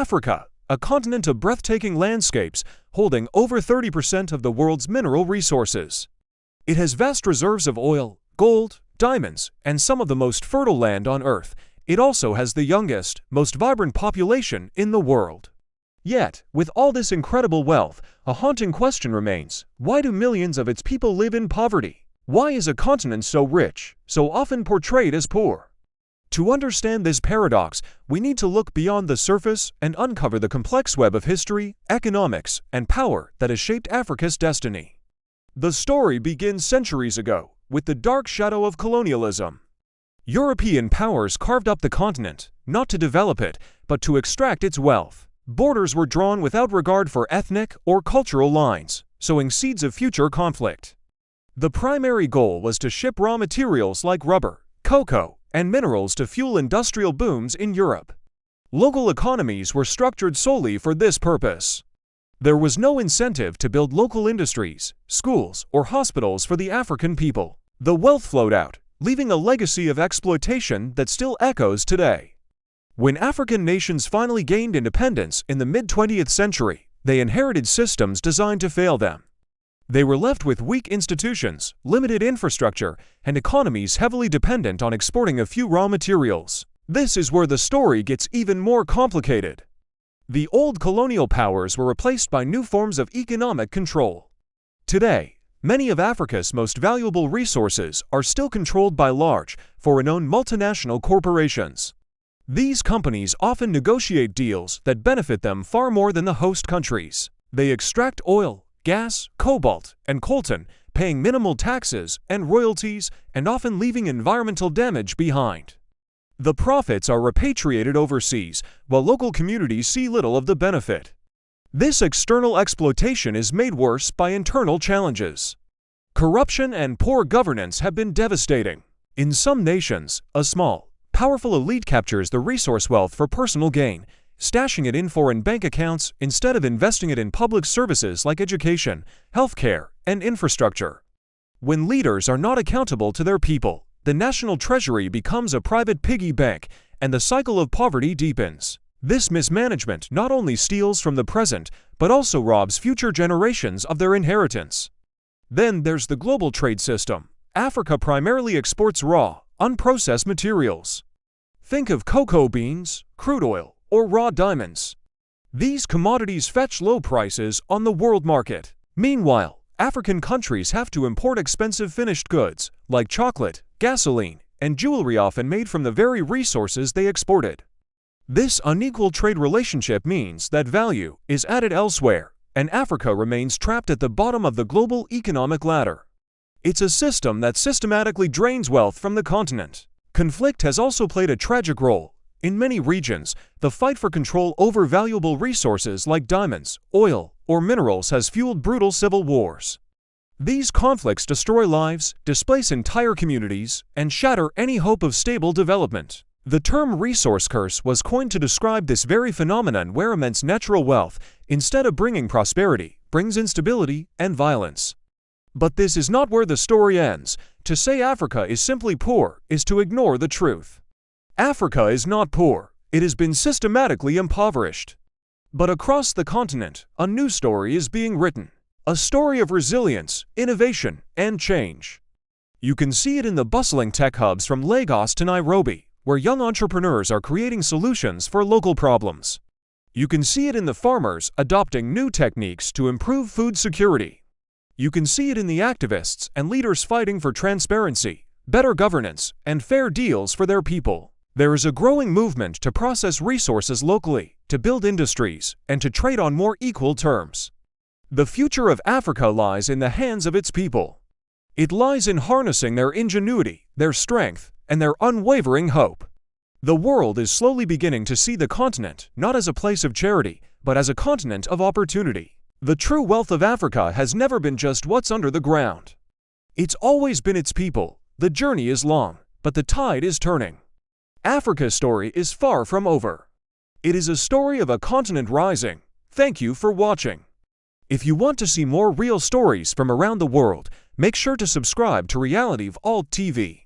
Africa, a continent of breathtaking landscapes, holding over 30% of the world's mineral resources. It has vast reserves of oil, gold, diamonds, and some of the most fertile land on Earth. It also has the youngest, most vibrant population in the world. Yet, with all this incredible wealth, a haunting question remains: why do millions of its people live in poverty? Why is a continent so rich, so often portrayed as poor? To understand this paradox, we need to look beyond the surface and uncover the complex web of history, economics, and power that has shaped Africa's destiny. The story begins centuries ago, with the dark shadow of colonialism. European powers carved up the continent, not to develop it, but to extract its wealth. Borders were drawn without regard for ethnic or cultural lines, sowing seeds of future conflict. The primary goal was to ship raw materials like rubber, cocoa, and minerals to fuel industrial booms in Europe. Local economies were structured solely for this purpose. There was no incentive to build local industries, schools, or hospitals for the African people. The wealth flowed out, leaving a legacy of exploitation that still echoes today. When African nations finally gained independence in the mid-20th century, they inherited systems designed to fail them. They were left with weak institutions, limited infrastructure, and economies heavily dependent on exporting a few raw materials. This is where the story gets even more complicated. The old colonial powers were replaced by new forms of economic control. Today, many of Africa's most valuable resources are still controlled by large, foreign-owned multinational corporations. These companies often negotiate deals that benefit them far more than the host countries. They extract oil, gas, cobalt, and coltan, paying minimal taxes and royalties and often leaving environmental damage behind. The profits are repatriated overseas, while local communities see little of the benefit. This external exploitation is made worse by internal challenges. Corruption and poor governance have been devastating. In some nations, a small, powerful elite captures the resource wealth for personal gain, stashing it in foreign bank accounts instead of investing it in public services like education, healthcare, and infrastructure. When leaders are not accountable to their people, the national treasury becomes a private piggy bank, and the cycle of poverty deepens. This mismanagement not only steals from the present, but also robs future generations of their inheritance. Then there's the global trade system. Africa primarily exports raw, unprocessed materials. Think of cocoa beans, crude oil, or raw diamonds. These commodities fetch low prices on the world market. Meanwhile, African countries have to import expensive finished goods, like chocolate, gasoline, and jewelry often made from the very resources they exported. This unequal trade relationship means that value is added elsewhere, and Africa remains trapped at the bottom of the global economic ladder. It's a system that systematically drains wealth from the continent. Conflict has also played a tragic role. In many regions, the fight for control over valuable resources like diamonds, oil, or minerals has fueled brutal civil wars. These conflicts destroy lives, displace entire communities, and shatter any hope of stable development. The term resource curse was coined to describe this very phenomenon where immense natural wealth, instead of bringing prosperity, brings instability and violence. But this is not where the story ends. To say Africa is simply poor is to ignore the truth. Africa is not poor. It has been systematically impoverished. But across the continent, a new story is being written. A story of resilience, innovation, and change. You can see it in the bustling tech hubs from Lagos to Nairobi, where young entrepreneurs are creating solutions for local problems. You can see it in the farmers adopting new techniques to improve food security. You can see it in the activists and leaders fighting for transparency, better governance, and fair deals for their people. There is a growing movement to process resources locally, to build industries, and to trade on more equal terms. The future of Africa lies in the hands of its people. It lies in harnessing their ingenuity, their strength, and their unwavering hope. The world is slowly beginning to see the continent not as a place of charity, but as a continent of opportunity. The true wealth of Africa has never been just what's under the ground. It's always been its people. The journey is long, but the tide is turning. Africa's story is far from over. It is a story of a continent rising. Thank you for watching. If you want to see more real stories from around the world, make sure to subscribe to Reality of Alt TV.